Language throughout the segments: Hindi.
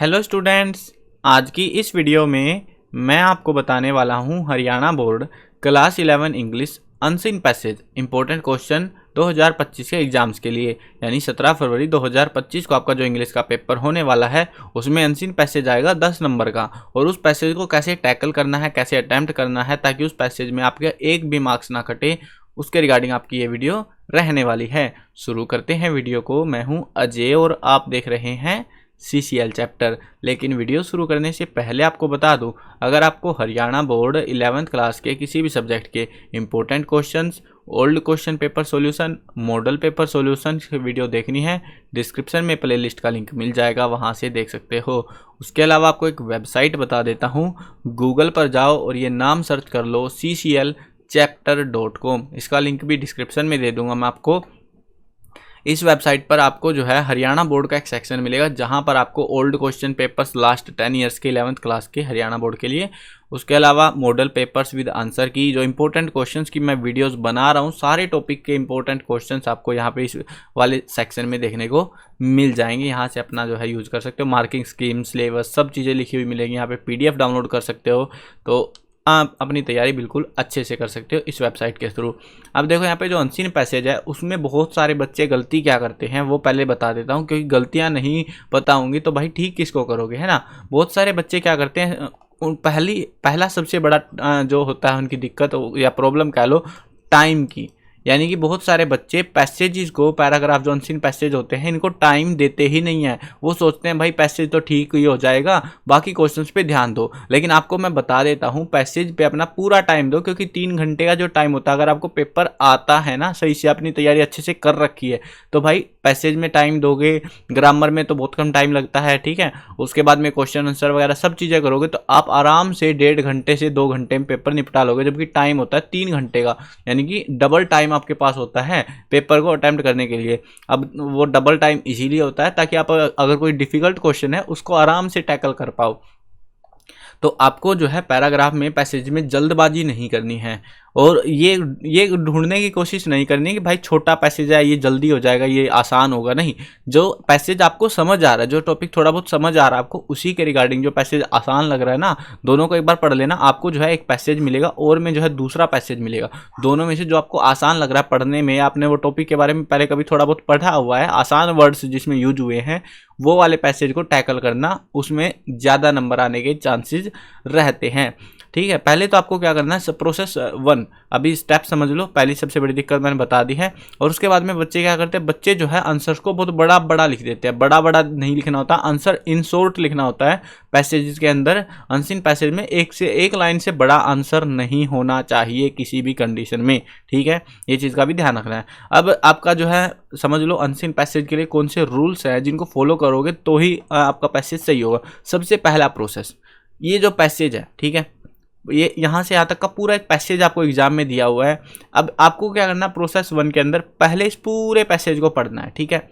हेलो स्टूडेंट्स, आज की इस वीडियो में मैं आपको बताने वाला हूं Haryana board class 11 English unseen passage important question 2025 के एग्जाम्स के लिए, यानी 17 फरवरी 2025 को आपका जो इंग्लिश का पेपर होने वाला है उसमें अनसीन पैसेज आएगा 10 नंबर का। और उस पैसेज को कैसे टैकल करना है, कैसे अटैम्प्ट करना है ताकि उस पैसेज में आपके एक भी मार्क्स ना कटे, उसके रिगार्डिंग आपकी ये वीडियो रहने वाली है। शुरू करते हैं वीडियो को। मैं हूँ अजय और आप देख रहे हैं CCL चैप्टर। लेकिन वीडियो शुरू करने से पहले आपको बता दूं, अगर आपको हरियाणा बोर्ड 11th क्लास के किसी भी सब्जेक्ट के important questions, old question paper solution, model paper solution की वीडियो देखनी है, डिस्क्रिप्शन में प्लेलिस्ट का लिंक मिल जाएगा, वहां से देख सकते हो। उसके अलावा आपको एक वेबसाइट बता देता हूँ, गूगल पर जाओ और ये नाम सर्च कर लो cclchapter.com। इसका लिंक भी डिस्क्रिप्शन में दे दूंगा मैं आपको। इस वेबसाइट पर आपको जो है हरियाणा बोर्ड का एक सेक्शन मिलेगा जहां पर आपको old question papers last 10 years के 11th क्लास के हरियाणा बोर्ड के लिए, उसके अलावा मॉडल पेपर्स विद आंसर की जो इंपॉर्टेंट क्वेश्चंस की मैं वीडियोस बना रहा हूं, सारे टॉपिक के इंपॉर्टेंट क्वेश्चंस आपको यहां पे इस वाले सेक्शन में देखने को मिल जाएंगे। यहां से अपना जो है यूज कर सकते हो। मार्किंग स्कीम, सिलेबस, सब चीज़ें लिखी हुई मिलेंगी। यहाँ पे PDF डाउनलोड कर सकते हो, तो आप अपनी तैयारी बिल्कुल अच्छे से कर सकते हो इस वेबसाइट के थ्रू। अब देखो यहाँ पे जो अनसीन पैसेज है उसमें बहुत सारे बच्चे गलती क्या करते हैं वो पहले बता देता हूँ, क्योंकि गलतियाँ नहीं पता होंगी तो भाई ठीक किसको करोगे, है ना। बहुत सारे बच्चे क्या करते हैं, पहला सबसे बड़ा जो होता है उनकी दिक्कत या प्रॉब्लम कह लो, टाइम की। यानी कि बहुत सारे बच्चे पैसेजेस को, पैराग्राफ जो अनसीन पैसेज होते हैं, इनको टाइम देते ही नहीं है। वो सोचते हैं भाई पैसेज तो ठीक ही हो जाएगा, बाकी क्वेश्चंस पे ध्यान दो। लेकिन आपको मैं बता देता हूँ, पैसेज पे अपना पूरा टाइम दो, क्योंकि 3 घंटे का जो टाइम होता है, अगर आपको पेपर आता है ना सही से, अपनी तैयारी अच्छे से कर रखी है, तो भाई पैसेज में टाइम दोगे। ग्रामर में तो बहुत कम टाइम लगता है, ठीक है। उसके बाद में क्वेश्चन आंसर वगैरह सब चीज़ें करोगे तो आप आराम से 1.5 घंटे से 2 घंटे में पेपर निपटा लोगे, जबकि टाइम होता है 3 घंटे का। यानी कि डबल टाइम आपके पास होता है पेपर को अटेम्प्ट करने के लिए। अब वो डबल टाइम इसीलिए होता है ताकि आप अगर कोई डिफिकल्ट क्वेश्चन है उसको आराम से टैकल कर पाओ। तो आपको जो है पैराग्राफ में, पैसेज में जल्दबाजी नहीं करनी है, और ये ढूंढने की कोशिश नहीं करनी कि भाई छोटा पैसेज है, ये जल्दी हो जाएगा, ये आसान होगा। नहीं, जो पैसेज आपको समझ आ रहा है, जो टॉपिक थोड़ा बहुत समझ आ रहा है आपको, उसी के रिगार्डिंग जो पैसेज आसान लग रहा है ना, दोनों को एक बार पढ़ लेना। आपको जो है एक पैसेज मिलेगा और में जो है दूसरा पैसेज मिलेगा। दोनों में से जो आपको आसान लग रहा है पढ़ने में, आपने वो टॉपिक के बारे में पहले कभी थोड़ा बहुत पढ़ा हुआ है, आसान वर्ड्स जिसमें यूज हुए हैं, वो वाले पैसेज को टैकल करना, उसमें ज़्यादा नंबर आने के चांसेस रहते हैं। ठीक है, पहले तो आपको क्या करना है, प्रोसेस 1 अभी स्टेप समझ लो। पहली सबसे बड़ी दिक्कत मैंने बता दी है। और उसके बाद में बच्चे क्या करते हैं, बच्चे जो है आंसर्स को बहुत बड़ा बड़ा लिख देते हैं। बड़ा बड़ा नहीं लिखना होता, आंसर इन शॉर्ट लिखना होता है। पैसेज के अंदर, अनसीन पैसेज में एक लाइन से बड़ा आंसर नहीं होना चाहिए किसी भी कंडीशन में, ठीक है। ये चीज़ का भी ध्यान रखना है। अब आपका जो है समझ लो अनसीन पैसेज के लिए कौन से रूल्स हैं जिनको फॉलो करोगे तो ही आपका पैसेज सही होगा। सबसे पहला प्रोसेस, ये जो पैसेज है, ठीक है, ये यहाँ से यहाँ तक का पूरा एक पैसेज आपको एग्जाम में दिया हुआ है। अब आपको क्या करना है, प्रोसेस 1 के अंदर पहले इस पूरे पैसेज को पढ़ना है, ठीक है।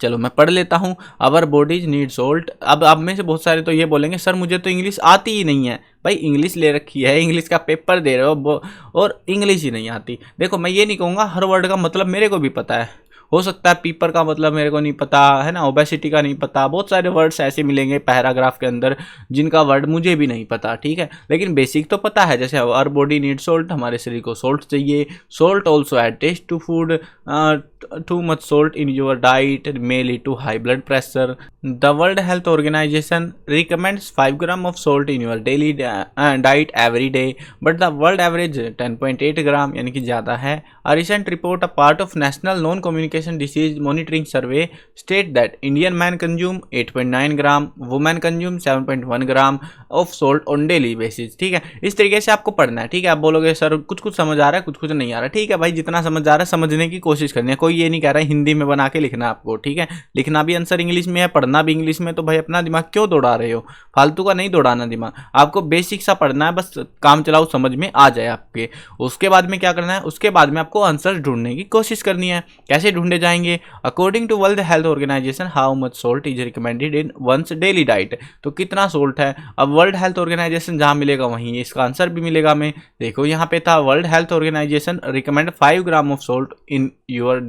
चलो मैं पढ़ लेता हूँ। अवर बॉडीज नीड सॉल्ट। अब आप में से बहुत सारे तो ये बोलेंगे सर मुझे तो इंग्लिश आती ही नहीं है। भाई इंग्लिश ले रखी है, इंग्लिश का पेपर दे रहे हो और इंग्लिश ही नहीं आती। देखो मैं ये नहीं कहूँगा हर वर्ड का मतलब मेरे को भी पता है, हो सकता है पीपर का मतलब मेरे को नहीं पता है ना, ओबेसिटी का नहीं पता। बहुत सारे वर्ड्स ऐसे मिलेंगे पैराग्राफ के अंदर जिनका वर्ड मुझे भी नहीं पता, ठीक है। लेकिन बेसिक तो पता है, जैसे आवर बॉडी नीड सॉल्ट, हमारे शरीर को सॉल्ट चाहिए। Salt also add taste to food, too much salt in your diet may lead to high blood pressure. The world health organisation recommends 5 gram of salt in your daily diet every day, but the world average 10.8 gram, यानी कि ज़्यादा है। A recent report a part of national non communication disease monitoring survey state that Indian man consume 8.9 gram, women consume 7.1 gram of salt on daily basis, ठीक है। इस तरीके से आपको पढ़ना है, ठीक है। आप बोलोगे सर कुछ कुछ समझ आ रहा है, कुछ कुछ नहीं आ रहा है, ठीक है भाई, जितना समझ आ रहा है समझने की कोशिश करनी है। कोई ये नहीं कह रहा है हिंदी में बना के लिखना आपको, ठीक है। लिखना भी आंसर इंग्लिश में है, पढ़ना भी इंग्लिश में, तो भाई अपना दिमाग क्यों दौड़ा रहे हो, फालतू का नहीं दौड़ाना दिमाग। आपको बेसिक सा पढ़ना है, बस काम चलाओ समझ में आ जाए आपके। उसके बाद में क्या करना है, उसके बाद में आपको आंसर ढूंढने की कोशिश करनी है। कैसे ढूंढे जाएंगे, according to world health organisation how much salt is recommended in one's daily diet. तो कितना सॉल्ट है, अब वर्ल्ड हेल्थ ऑर्गेनाइजेशन जहां मिलेगा वहीं इसका आंसर भी मिलेगा। मैं देखो यहाँ पे था world health organisation recommend 5 gram of salt in your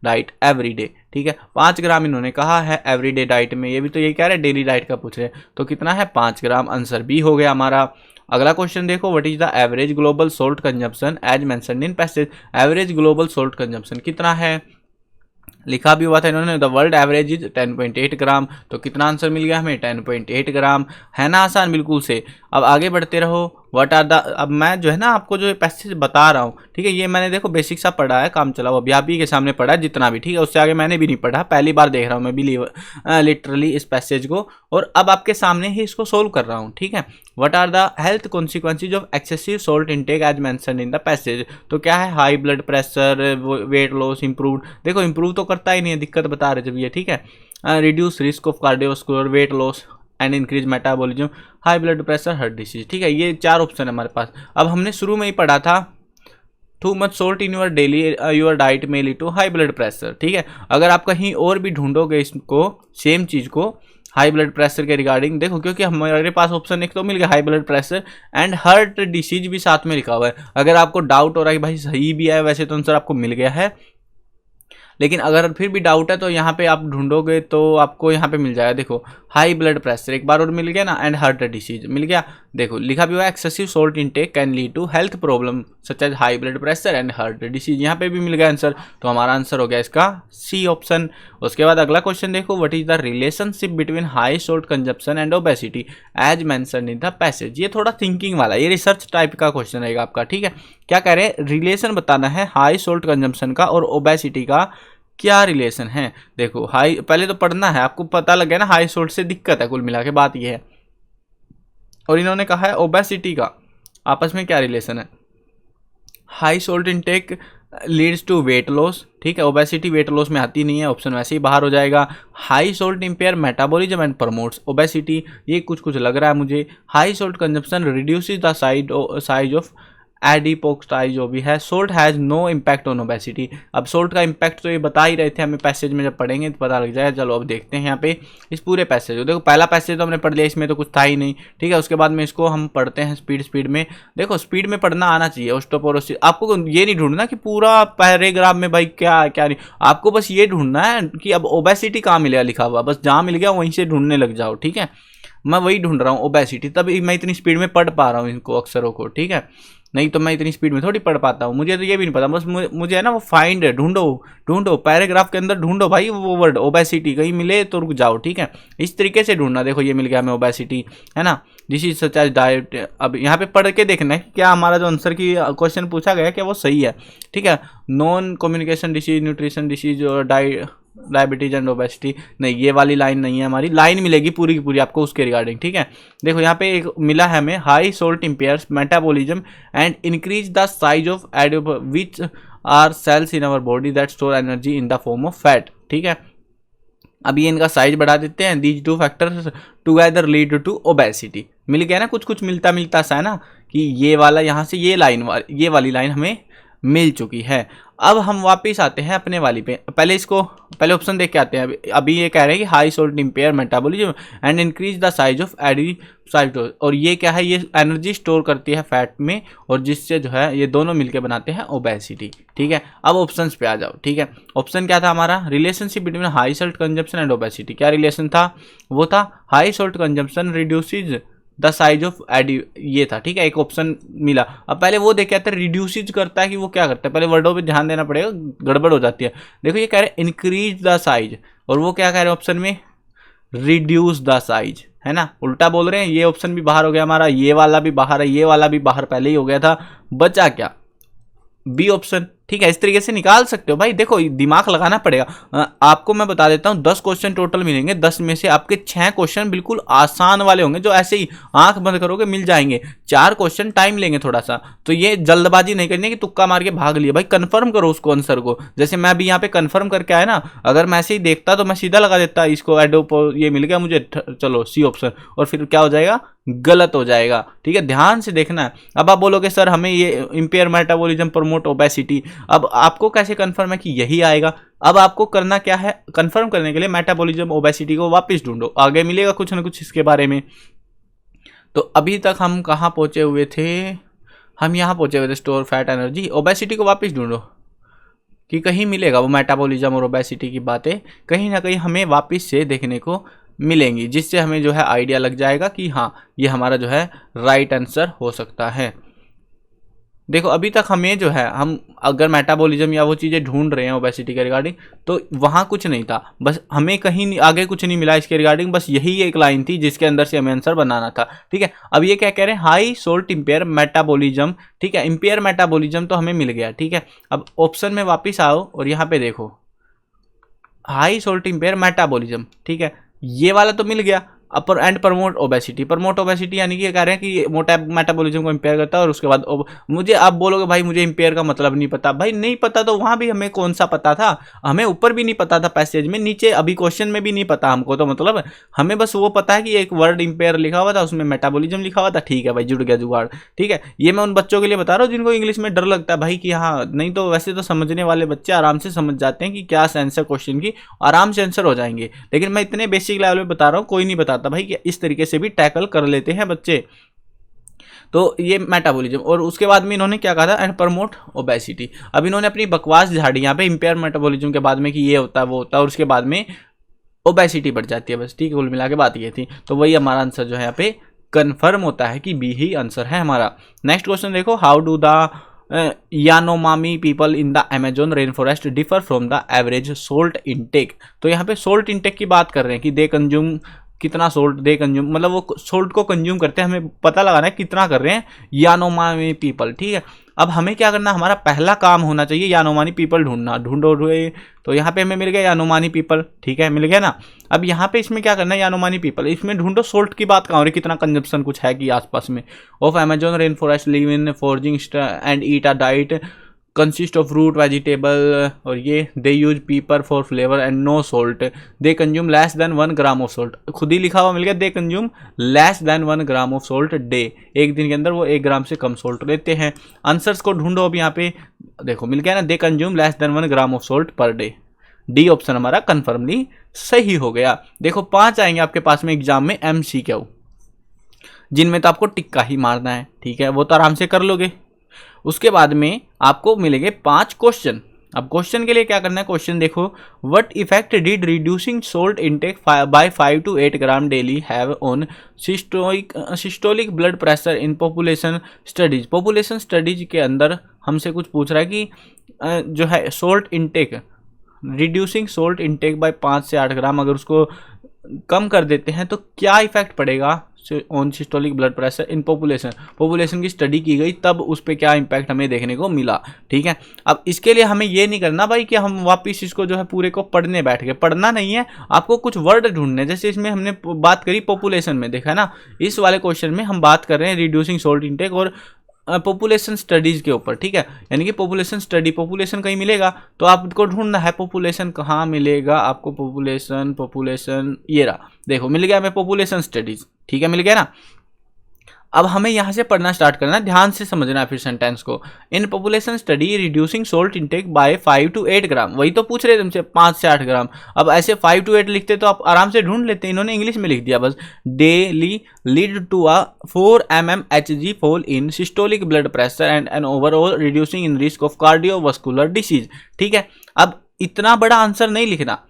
diet every day. ठीक है, 5 ग्राम इन्होंने कहा है एवरीडे डाइट में, ये भी तो यही कह रहे हैं डेली डाइट का पूछ रहे हैं, तो कितना है 5 ग्राम, आंसर बी हो गया हमारा। अगला क्वेश्चन देखो, what is the average global salt consumption as mentioned in passage. Average global salt consumption कितना है, लिखा भी हुआ था इन्होंने, the world average is 10.8 gram, तो कितना आंसर मिल गया हमें 10.8 ग्राम, है ना आसान बिल्कुल से। अब आगे बढ़ते रहो, व्हाट आर द, अब मैं जो है ना आपको जो पैसेज बता रहा हूँ, ठीक है, ये मैंने देखो बेसिक सा पढ़ा है, काम चलाओ अभी आप ही के सामने पढ़ा है जितना भी, ठीक है, उससे आगे मैंने भी नहीं पढ़ा, पहली बार देख रहा हूँ मैं भी लिटरली इस पैसेज को, और अब आपके सामने ही इसको सोल्व कर रहा हूँ। ठीक है, what are the health consequences of excessive salt intake as mentioned in the passage, तो क्या है, high blood pressure, weight loss, improve, देखो इंप्रूव तो करता ही नहीं है, दिक्कत बता रहे जब ये, ठीक है, reduce risk of cardiovascular, weight loss and increase metabolism, high blood pressure, heart disease. ठीक है, ये 4 ऑप्शन है हमारे पास। अब हमने शुरू में ही पढ़ा था too much salt in your daily your diet में lead to high blood pressure. ठीक है, अगर आप कहीं और भी ढूंढोगे इसको, सेम चीज़ को हाई ब्लड प्रेशर के रिगार्डिंग, देखो क्योंकि हमारे पास ऑप्शन एक तो मिल गया high blood pressure and heart disease भी साथ में लिखा हुआ है। अगर आपको डाउट हो रहा है कि भाई सही भी है, वैसे तो आंसर आपको मिल गया है, लेकिन अगर फिर भी डाउट है तो यहाँ पे आप ढूंढोगे तो आपको यहाँ पे मिल जाएगा, देखो हाई ब्लड प्रेशर एक बार और मिल गया ना, एंड हार्ट डिसीज मिल गया। देखो लिखा भी हुआ है excessive salt intake can lead to health problem such as high blood pressure and heart disease, यहाँ पे भी मिल गया आंसर, तो हमारा आंसर हो गया इसका सी ऑप्शन। उसके बाद अगला क्वेश्चन देखो, what is the relationship between high salt consumption and obesity as mentioned in the passage. ये थोड़ा थिंकिंग वाला, ये रिसर्च टाइप का क्वेश्चन रहेगा आपका। ठीक है, क्या कह रहे हैं, रिलेशन बताना है हाई सोल्ट कंजम्पशन का और ओबेसिटी का क्या रिलेशन है। देखो हाई, पहले तो पढ़ना है, आपको पता लग गया ना हाई सोल्ट से दिक्कत है, कुल मिला के बात ये है, और इन्होंने कहा है ओबेसिटी का आपस में क्या रिलेशन है। High salt intake leads to weight loss, ठीक है, ओबेसिटी वेट लॉस में आती नहीं है, ऑप्शन वैसे ही बाहर हो जाएगा। High salt impair metabolism and promotes obesity, ये कुछ लग रहा है मुझे। High salt consumption reduces the size of adipocyte जो भी है। Salt has no impact on obesity, अब सोल्ट का इम्पैक्ट तो ये बता ही रहे थे हमें, पैसेज में जब पढ़ेंगे तो पता लग जाएगा। चलो अब देखते हैं यहाँ पे इस पूरे पैसेज को, देखो पहला पैसेज तो हमने पढ़ लिया, इसमें तो कुछ था ही नहीं। ठीक है, उसके बाद में इसको हम पढ़ते हैं स्पीड में। देखो स्पीड में पढ़ना आना चाहिए। ऑस्टियोपोरोसिस, आपको ये नहीं ढूंढना कि पूरा पैराग्राफ में भाई क्या क्या नहीं, आपको बस ये ढूंढना है कि अब ओबेसिटी कहाँ मिलेगा लिखा हुआ, बस जहाँ मिल गया वहीं से ढूंढने लग जाओ। ठीक है, मैं वही ढूंढ रहा हूँ ओबेसिटी, तभी मैं इतनी स्पीड में पढ़ पा रहा हूँ इनको अक्षरों को। ठीक है, नहीं तो मैं इतनी स्पीड में थोड़ी पढ़ पाता हूँ, मुझे तो ये भी नहीं पता, बस मुझे है ना वो फाइंड है, ढूंढो पैराग्राफ के अंदर ढूंढो भाई वो वर्ड ओबेसिटी, कहीं मिले तो रुक जाओ। ठीक है, इस तरीके से ढूंढना। देखो ये मिल गया हमें ओबेसिटी, है ना, this is such as diet. अब यहाँ पे पढ़ के देखना है क्या हमारा जो आंसर की क्वेश्चन पूछा गया क्या वो सही है। ठीक है, non communication disease, nutrition disease और डायबिटीज एंड ओबेसिटी, नहीं ये वाली लाइन नहीं है हमारी, लाइन मिलेगी पूरी की पूरी आपको उसके रिगार्डिंग। ठीक है, देखो यहाँ पे एक मिला है हमें, high salt impairs metabolism and increase the size of एडिप which are cells in our body that store energy in the form of fat. ठीक है, अब ये इनका साइज बढ़ा देते हैं। These two factors together lead to obesity, मिल गया ना, कुछ मिलता सा है ना, कि ये वाला यहाँ से ये वाली लाइन हमें मिल चुकी है। अब हम वापस आते हैं अपने वाली पे, पहले ऑप्शन देख के आते हैं। अभी ये कह रहे हैं कि high salt impair metabolism and increase the size of adipocyte, और ये क्या है, ये एनर्जी स्टोर करती है फैट में, और जिससे जो है ये दोनों मिलके बनाते हैं ओबेसिटी। ठीक है, अब ऑप्शंस पे आ जाओ। ठीक है, ऑप्शन क्या था हमारा, relationship between high salt consumption and obesity, क्या रिलेशन था, वो था high salt consumption reduces the size of एडी, ये था। ठीक है, एक ऑप्शन मिला। अब पहले वो देख के आते हैं रिड्यूसेज करता है कि वो क्या करता है, पहले वर्डों पे ध्यान देना पड़ेगा, गड़बड़ हो जाती है। देखो ये कह रहे हैं इंक्रीज द साइज, और वो क्या कह रहे हैं ऑप्शन में, रिड्यूस द साइज, है ना, उल्टा बोल रहे हैं। ये ऑप्शन भी बाहर हो गया हमारा, ये वाला भी बाहर है, ये वाला भी बाहर पहले ही हो गया था, बचा क्या, बी ऑप्शन। ठीक है, इस तरीके से निकाल सकते हो भाई, देखो दिमाग लगाना पड़ेगा। आपको मैं बता देता हूँ 10 क्वेश्चन टोटल मिलेंगे, 10 में से आपके 6 क्वेश्चन बिल्कुल आसान वाले होंगे, जो ऐसे ही आंख बंद करोगे मिल जाएंगे। 4 क्वेश्चन टाइम लेंगे थोड़ा सा, तो ये जल्दबाजी नहीं करनी है कि तुक्का मार के भाग लिया, भाई कंफर्म करो उसको आंसर को। जैसे मैं अभी यहाँ पे कंफर्म करके आया ना, अगर मैं ऐसे ही देखता तो मैं सीधा लगा देता इसको एडोपो, ये मिल गया मुझे, चलो सी ऑप्शन, और फिर क्या हो जाएगा, गलत हो जाएगा। ठीक है, ध्यान से देखना है। अब आप बोलोगे सर हमें ये इंपेयर मेटाबॉलिज्म प्रमोट ओबेसिटी, अब आपको कैसे कंफर्म है कि यही आएगा। अब आपको करना क्या है, कंफर्म करने के लिए मेटाबॉलिज्म ओबेसिटी को वापस ढूंढो, आगे मिलेगा कुछ ना कुछ इसके बारे में। तो अभी तक हम कहाँ पहुंचे हुए थे, हम यहाँ पहुंचे हुए थे, स्टोर फैट एनर्जी, ओबेसिटी को वापस ढूंढो। कि कहीं मिलेगा वो मेटाबॉलिज्म और ओबेसिटी की बातें कहीं ना कहीं हमें वापस से देखने को मिलेंगी, जिससे हमें जो है आइडिया लग जाएगा कि हाँ ये हमारा जो है राइट आंसर हो सकता है। देखो अभी तक हमें जो है, हम अगर मेटाबॉलिज्म या वो चीज़ें ढूंढ रहे हैं ओबेसिटी के रिगार्डिंग, तो वहाँ कुछ नहीं था, बस हमें कहीं आगे कुछ नहीं मिला इसके रिगार्डिंग, बस यही एक लाइन थी जिसके अंदर से हमें आंसर बनाना था। ठीक है, अब ये क्या कह रहे हैं, हाई सोल्ट इम्पेयर मेटाबॉलिज्म। ठीक है, इम्पेयर मेटाबॉलिज्म तो हमें मिल गया। ठीक है, अब ऑप्शन में वापिस आओ और यहाँ पे देखो हाई सोल्ट इम्पेयर मेटाबॉलिज्म। ठीक है, ये वाला तो मिल गया। Upper and promote obesity, promote obesity यानी कि ये कह रहे हैं कि मोटा मेटाबॉलिज्म को इंपेयर करता है, और उसके बाद मुझे आप बोलोगे भाई मुझे इंपेयर का मतलब नहीं पता, भाई नहीं पता तो वहां भी हमें कौन सा पता था, हमें ऊपर भी नहीं पता था पैसेज में, नीचे अभी क्वेश्चन में भी नहीं पता हमको, तो मतलब हमें बस वो पता है कि एक वर्ड इंपेयर लिखा हुआ था, उसमें मेटाबॉलिज्म लिखा हुआ था। ठीक है भाई, जुड़ गया जुगाड़। ठीक है, ये मैं उन बच्चों के लिए बता रहा हूँ जिनको इंग्लिश में डर लगता है भाई कि हाँ, नहीं तो वैसे तो समझने वाले बच्चे आराम से समझ जाते हैं कि क्या आंसर क्वेश्चन की, आराम से आंसर हो जाएंगे, लेकिन मैं इतने बेसिक लेवल में बता रहा हूँ, कोई नहीं बताता भाई कि इस तरीके से भी टैकल कर लेते हैं बच्चे। तो ये मेटाबॉलिज्म, और उसके बाद में इन्होंने क्या कहा था, एंड प्रमोट ओबेसिटी। अब इन्होंने अपनी बकवास झाड़ी यहाँ पे इंपेयर मेटाबॉलिज्म के बाद में कि ये होता है वो होता है, और उसके बाद में ओबेसिटी बढ़ जाती है, बस। ठीक है, कुल मिला के बात ये थी, तो वही हमारा आंसर जो है यहाँ पे कंफर्म होता है कि बी ही आंसर है हमारा। नेक्स्ट क्वेश्चन देखो, how do the Yanomami people in the Amazon rain forest differ from the average salt intake. तो यहाँ पे सोल्ट इनटेक की बात कर रहे हैं कि दे कंज्यूम, कितना सोल्ट दे कंज्यूम, मतलब वो सोल्ट को कंज्यूम करते हैं, हमें पता लगाना है कितना कर रहे हैं यानोमामी पीपल। ठीक है, अब हमें क्या करना, हमारा पहला काम होना चाहिए यानोमानी पीपल ढूंढना। ढूंढो, तो यहाँ पे हमें मिल गया यानोमानी पीपल। ठीक है, मिल गया ना। अब यहाँ पे इसमें क्या करना है, यानोमानी पीपल, इसमें ढूंढो सोल्ट की बात कहाँ हो रही, कितना कंजप्शन कुछ है कि आसपास में। Of Amazon rain forest live in foraging and eat a diet consist of fruit vegetable, और ये they use pepper for flavour and no salt, they consume less than 1 gram of salt. खुद ही लिखा हुआ मिल गया, they consume less than 1 gram of salt day, एक दिन के अंदर वो 1 ग्राम से कम सोल्ट लेते हैं। आंसर्स को ढूंढो, अब यहाँ पे देखो मिल गया ना, दे consume less than 1 gram of salt per day. D option हमारा कन्फर्मली सही हो गया। देखो 5 आएंगे आपके पास में एग्जाम में MCQ, जिनमें तो आपको टिक्का ही मारना है। ठीक है, वो तो आराम से कर लोगे। उसके बाद में आपको मिलेंगे 5 क्वेश्चन। अब क्वेश्चन के लिए क्या करना है, क्वेश्चन देखो, what effect did reducing salt intake by 5 to 8 gram daily have on systolic blood pressure in population studies. Population studies के अंदर हमसे कुछ पूछ रहा है कि जो है salt intake, reducing salt intake by 5 से 8 ग्राम, अगर उसको कम कर देते हैं तो क्या इफेक्ट पड़ेगा on systolic blood pressure in population. Population की स्टडी की गई, तब उस पर क्या इंपैक्ट हमें देखने को मिला। ठीक है, अब इसके लिए हमें ये नहीं करना भाई कि हम वापस इसको जो है पूरे को पढ़ने बैठ गए, पढ़ना नहीं है, आपको कुछ वर्ड ढूंढने। जैसे इसमें हमने बात करी पॉपुलेशन में, देखा है ना, इस वाले क्वेश्चन में हम बात कर रहे हैं रिड्यूसिंग सोल्ट इनटेक और पॉपुलेशन स्टडीज के ऊपर। ठीक है, यानी कि पॉपुलेशन स्टडी, पॉपुलेशन कहीं मिलेगा तो आपको ढूंढना है पॉपुलेशन कहाँ मिलेगा आपको। पॉपुलेशन ये रहा, देखो मिल गया हमें पॉपुलेशन स्टडीज। ठीक है, मिल गया ना। अब हमें यहाँ से पढ़ना स्टार्ट करना है, ध्यान से समझना है फिर सेंटेंस को। In population study reducing salt intake by 5 to 8 gram, वही तो पूछ रहे थे तुमसे 5 से 8 ग्राम। अब ऐसे 5 to 8 लिखते तो आप आराम से ढूंढ लेते, इन्होंने इंग्लिश में लिख दिया बस। Daily lead to a 4 mmHg fall in systolic blood pressure and an overall reducing in risk of cardiovascular disease. ठीक है, अब इतना बड़ा आंसर नहीं लिखना,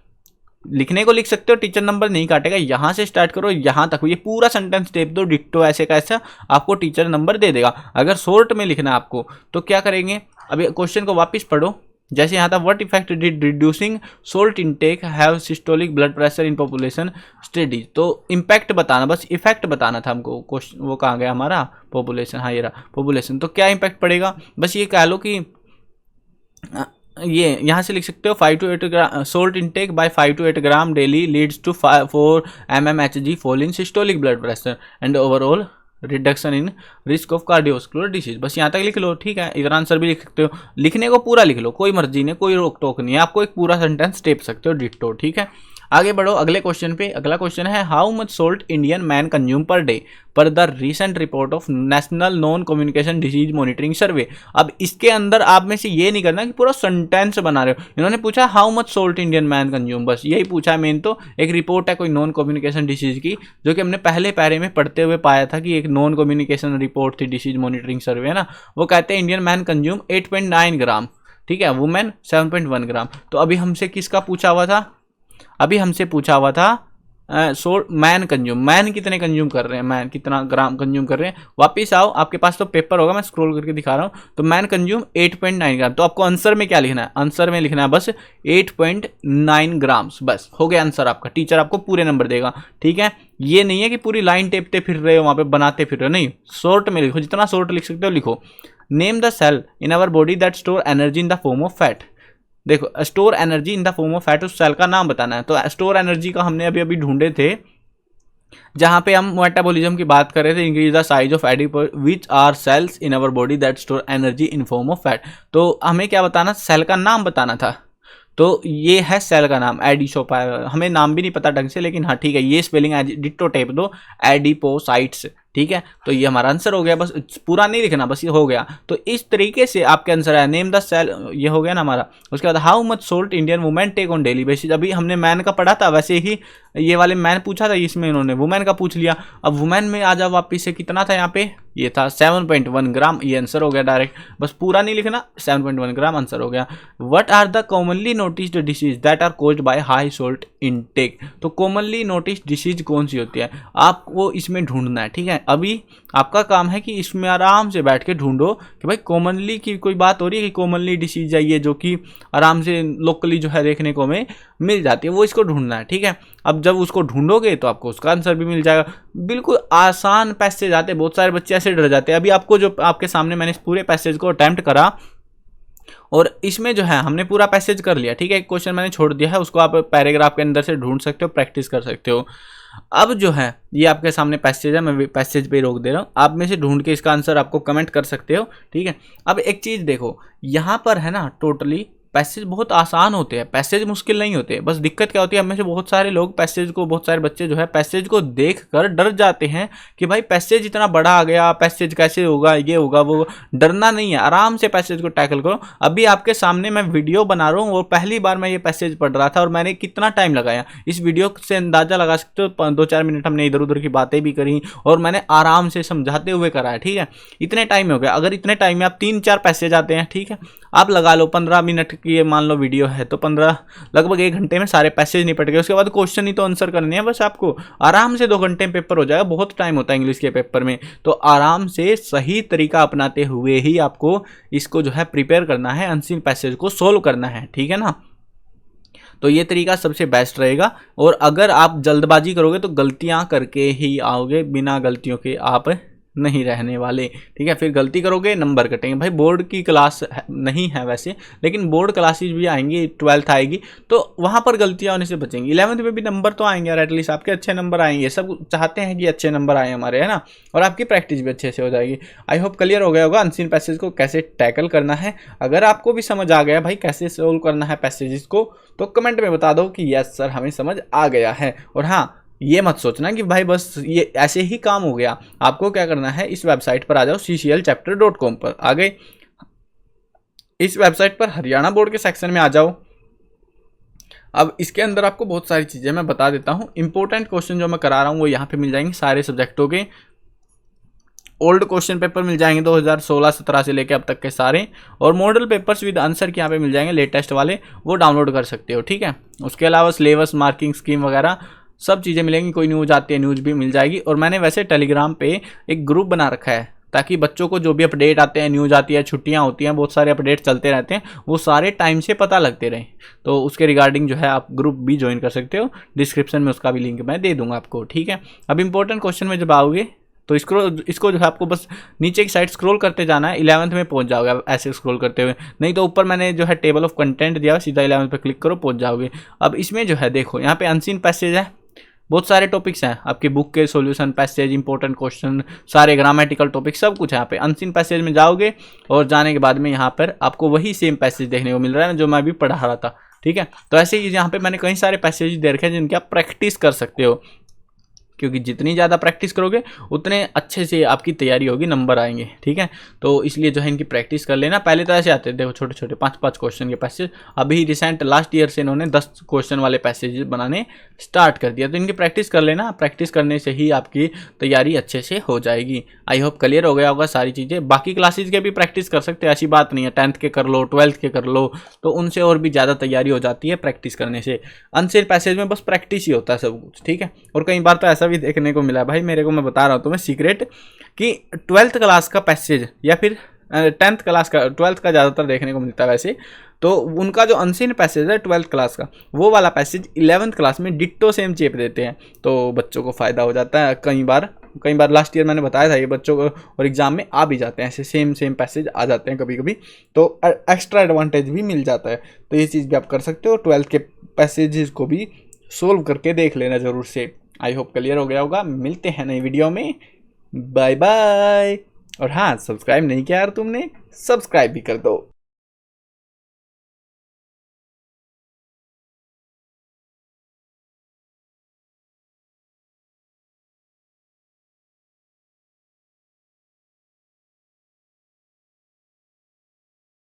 लिखने को लिख सकते हो, टीचर नंबर नहीं काटेगा। यहाँ से स्टार्ट करो यहाँ तक, ये पूरा सेंटेंस टेप दो डिक्टो ऐसे का ऐसा, आपको टीचर नंबर दे देगा। अगर शॉर्ट में लिखना है आपको तो क्या करेंगे, अभी क्वेश्चन को वापस पढ़ो। जैसे यहाँ था, what effect did reducing salt intake have systolic blood pressure in population studies. तो इम्पैक्ट बताना, बस इफेक्ट बताना था हमको। क्वेश्चन वो कहाँ गया हमारा, पॉपुलेशन, हाँ ये रहा पॉपुलेशन। तो क्या इम्पैक्ट पड़ेगा, बस ये कह लो कि ये यहाँ से लिख सकते हो 5 to 8 gram salt intake by 5 to 8 gram daily leads to 4 mmHg fall in systolic blood pressure and overall reduction in risk of cardiovascular disease. बस यहाँ तक लिख लो। ठीक है, इधर आंसर भी लिख सकते हो, लिखने को पूरा लिख लो, कोई मर्जी नहीं, कोई रोक टोक नहीं है, आपको एक पूरा सेंटेंस टेप सकते हो डिक्टो। ठीक है, आगे बढ़ो अगले क्वेश्चन पे। अगला क्वेश्चन है, how much salt Indian man consume per day per the recent report of national non communication disease monitoring survey. अब इसके अंदर आप में से ये नहीं करना कि पूरा सेंटेंस बना रहे हो। इन्होंने पूछा how much salt Indian man consume, बस यही पूछा है मेन। तो एक रिपोर्ट है कोई नॉन कम्युनिकेशन डिसीज की, जो कि हमने पहले पैरे में पढ़ते हुए पाया था कि एक नॉन कम्युनिकेशन रिपोर्ट थी डिसीज मॉनिटरिंग सर्वे है ना। वो कहते हैं इंडियन मैन कंज्यूम 8.9 ग्राम। ठीक है, वुमेन 7.1 ग्राम। तो अभी हमसे किसका पूछा हुआ था, अभी हमसे पूछा हुआ था मैन कंज्यूम, मैन कितने कंज्यूम कर रहे हैं, मैन कितना ग्राम कंज्यूम कर रहे हैं। वापिस आओ, आपके पास तो पेपर होगा, मैं स्क्रॉल करके दिखा रहा हूँ। तो मैन कंज्यूम 8.9 ग्राम। तो आपको आंसर में क्या लिखना है, आंसर में लिखना है बस 8.9 ग्राम्स, बस हो गया आंसर आपका। टीचर आपको पूरे नंबर देगा, ठीक है। ये नहीं है कि पूरी लाइन टेपते फिर रहे हो, वहाँ पे बनाते फिर रहे हो, नहीं, शॉर्ट में लिखो, जितना शॉर्ट लिख सकते हो लिखो। Name the cell in our body that store energy in the form of fat. देखो, store energy in the form of fat, उस सेल का नाम बताना है। तो स्टोर एनर्जी का हमने अभी ढूंढे थे, जहां पे हम मेटाबॉलिज्म की बात कर रहे थे। Increase the size of adipose which are cells in our body that store energy in form of fat. तो हमें क्या बताना, सेल का नाम बताना था। तो ये है सेल का नाम एडिशोपा, हमें नाम भी नहीं पता ढंग से, लेकिन हाँ ठीक है, ये स्पेलिंग डिट्टो टेप दो, एडिपोसाइट्स, ठीक है। तो ये हमारा आंसर हो गया, बस पूरा नहीं लिखना, बस ये हो गया। तो इस तरीके से आपके आंसर है नेम द सेल, ये हो गया ना हमारा। उसके बाद how much salt Indian women take on daily basis. अभी हमने मैन का पढ़ा था, वैसे ही ये वाले मैन पूछा था, इसमें इन्होंने वुमेन का पूछ लिया। अब वुमेन में आ जाओ वापिस से, कितना था यहाँ पे, ये था 7.1 ग्राम, ये आंसर हो गया डायरेक्ट, बस पूरा नहीं लिखना, 7.1 ग्राम आंसर हो गया। What are the commonly noticed disease that are caused by high salt intake. तो कॉमनली नोटिस्ड डिसीज कौन सी होती है, आपको इसमें ढूंढना है, ठीक है। अभी आपका काम है कि इसमें आराम से बैठ के ढूंढो कि भाई कॉमनली की कोई बात हो रही है कि कॉमनली डिसीज है ये, जो कि आराम से लोकली जो है देखने को हमें मिल जाती है, वो इसको ढूंढना है, ठीक है। अब जब उसको ढूंढोगे तो आपको उसका आंसर भी मिल जाएगा। बिल्कुल आसान पैसेज आते हैं, बहुत सारे बच्चे ऐसे डर जाते हैं। अभी आपको जो आपके सामने मैंने पूरे पैसेज को अटेम्प्ट करा, और इसमें जो है हमने पूरा पैसेज कर लिया, ठीक है। एक क्वेश्चन मैंने छोड़ दिया है, उसको आप पैराग्राफ के अंदर से ढूंढ सकते हो, प्रैक्टिस कर सकते हो। अब जो है ये आपके सामने पैसेज है, मैं पैसेज पे रोक दे रहा हूँ, आप में से ढूंढ के इसका आंसर आपको कमेंट कर सकते हो, ठीक है। अब एक चीज़ देखो, यहाँ पर है ना, टोटली पैसेज बहुत आसान होते हैं, पैसेज मुश्किल नहीं होते। बस दिक्कत क्या होती है, हमें से बहुत सारे लोग पैसेज को, बहुत सारे बच्चे जो है पैसेज को देखकर डर जाते हैं कि भाई पैसेज इतना बड़ा आ गया, पैसेज कैसे होगा, ये होगा वो। डरना नहीं है, आराम से पैसेज को टैकल करो। अभी आपके सामने मैं वीडियो बना रहा हूँ, और पहली बार मैं ये पैसेज पढ़ रहा था, और मैंने कितना टाइम लगाया, इस वीडियो से अंदाजा लगा सकते हो। 2-4 मिनट हमने इधर उधर की बातें भी करी, और मैंने आराम से समझाते हुए करा है, ठीक है। इतने टाइम हो गया, अगर इतने टाइम में आप 3-4 पैसेज आते हैं, ठीक है, आप लगा लो 15 मिनट की ये मान लो वीडियो है, तो 15 लगभग 1 घंटे में सारे पैसेज निपट गए। उसके बाद क्वेश्चन ही तो आंसर करने हैं बस आपको, आराम से 2 घंटे में पेपर हो जाएगा। बहुत टाइम होता है इंग्लिश के पेपर में, तो आराम से सही तरीका अपनाते हुए ही आपको इसको जो है प्रिपेयर करना है, अनसीन पैसेज को सोल्व करना है, ठीक है ना। तो ये तरीका सबसे बेस्ट रहेगा। और अगर आप जल्दबाजी करोगे तो गलतियां करके ही आओगे, बिना गलतियों के आप नहीं रहने वाले, ठीक है। फिर गलती करोगे नंबर कटेंगे। भाई बोर्ड की क्लास नहीं है वैसे, लेकिन बोर्ड क्लासेस भी आएंगी, 12th आएगी, तो वहाँ पर गलतियाँ होने से बचेंगी। 11th में भी नंबर तो आएंगे यार, एटलीस्ट आपके अच्छे नंबर आएंगे। सब चाहते हैं कि अच्छे नंबर आए हमारे, है ना, और आपकी प्रैक्टिस भी अच्छे से हो जाएगी। आई होप क्लियर हो गया होगा अनसीन पैसेज को कैसे टैकल करना है। अगर आपको भी समझ आ गया भाई कैसे सोल्व करना है पैसेजेस को, तो कमेंट में बता दो कि यस सर हमें समझ आ गया है। और हाँ, ये मत सोचना कि भाई बस ये ऐसे ही काम हो गया। आपको क्या करना है, इस वेबसाइट पर आ जाओ, cclchapter.com पर आ गए। इस वेबसाइट पर हरियाणा बोर्ड के सेक्शन में आ जाओ। अब इसके अंदर आपको बहुत सारी चीज़ें मैं बता देता हूँ। इंपॉर्टेंट क्वेश्चन जो मैं करा रहा हूँ वो यहाँ पे मिल जाएंगे, सारे सब्जेक्टों के ओल्ड क्वेश्चन पेपर मिल जाएंगे 2016-17 से लेके अब तक के सारे, और मॉडल पेपर्स विद आंसर के यहाँ पे मिल जाएंगे लेटेस्ट वाले, वो डाउनलोड कर सकते हो, ठीक है। उसके अलावा सिलेबस, मार्किंग स्कीम वगैरह सब चीज़ें मिलेंगी। कोई न्यूज़ आती है, न्यूज़ भी मिल जाएगी। और मैंने वैसे टेलीग्राम पे एक ग्रुप बना रखा है, ताकि बच्चों को जो भी अपडेट आते हैं, न्यूज़ आती है, छुट्टियां होती हैं, बहुत सारे अपडेट चलते रहते हैं, वो सारे टाइम से पता लगते रहें। तो उसके रिगार्डिंग जो है आप ग्रुप भी ज्वाइन कर सकते हो, डिस्क्रिप्शन में उसका भी लिंक मैं दे दूंगा आपको, ठीक है। अब इंपॉर्टेंट क्वेश्चन में जब आओगे तो इसको जो है आपको बस नीचे की साइड स्क्रॉल करते जाना है, 11th में पहुंच जाओगे आप ऐसे स्क्रॉल करते हुए। नहीं तो ऊपर मैंने जो है टेबल ऑफ कंटेंट दिया, सीधा 11th पे क्लिक करो, पहुंच जाओगे। अब इसमें जो है देखो, यहाँ पे अनसीन पैसेज है, बहुत सारे टॉपिक्स हैं आपकी बुक के, सॉल्यूशन, पैसेज, इंपॉर्टेंट क्वेश्चन, सारे ग्रामेटिकल टॉपिक, सब कुछ है यहाँ पे। अनसीन पैसेज में जाओगे और जाने के बाद में यहाँ पर आपको वही सेम पैसेज देखने को मिल रहा है जो मैं अभी पढ़ा रहा था, ठीक है। तो ऐसे ही यहाँ पे मैंने कई सारे पैसेज दे रखे हैं जिनकी आप प्रैक्टिस कर सकते हो, क्योंकि जितनी ज़्यादा प्रैक्टिस करोगे उतने अच्छे से आपकी तैयारी होगी, नंबर आएंगे, ठीक है। तो इसलिए जो है इनकी प्रैक्टिस कर लेना। पहले तो ऐसे आते थे देखो छोटे छोटे 5-5 क्वेश्चन के पैसेज, अभी रिसेंट लास्ट ईयर से इन्होंने 10 क्वेश्चन वाले पैसेज बनाने स्टार्ट कर दिया। तो इनकी प्रैक्टिस कर लेना, प्रैक्टिस करने से ही आपकी तैयारी अच्छे से हो जाएगी। आई होप क्लियर हो गया होगा सारी चीज़ें। बाकी क्लासेज के भी प्रैक्टिस कर सकते हैं, ऐसी बात नहीं है, 10th के कर लो, 12th के कर लो, तो उनसे और भी ज़्यादा तैयारी हो जाती है प्रैक्टिस करने से। अनसेल पैसेज में बस प्रैक्टिस ही होता है सब कुछ, ठीक है। और कई बार तो ऐसा भी देखने को मिला है भाई मेरे को, मैं बता रहा हूँ तुम्हें सीक्रेट, कि 12th क्लास का पैसेज या फिर 10th क्लास का, 12th का ज़्यादातर देखने को मिलता है वैसे, तो उनका जो अनसीन पैसेज है 12th क्लास का, वो वाला पैसेज 11th क्लास में डिट्टो सेम चेप देते हैं, तो बच्चों को फ़ायदा हो जाता है। कई बार लास्ट ईयर मैंने बताया था ये बच्चों को, और एग्जाम में आ भी जाते हैं ऐसे सेम पैसेज आ जाते हैं कभी कभी, तो एक्स्ट्रा एडवांटेज भी मिल जाता है। तो ये चीज़ भी आप कर सकते हो, 12th के पैसेजेस को भी सोल्व करके देख लेना ज़रूर से। आई होप क्लियर हो गया होगा। मिलते हैं नई वीडियो में, बाय बाय। और हाँ, सब्सक्राइब नहीं किया यार तुमने, सब्सक्राइब भी कर दो।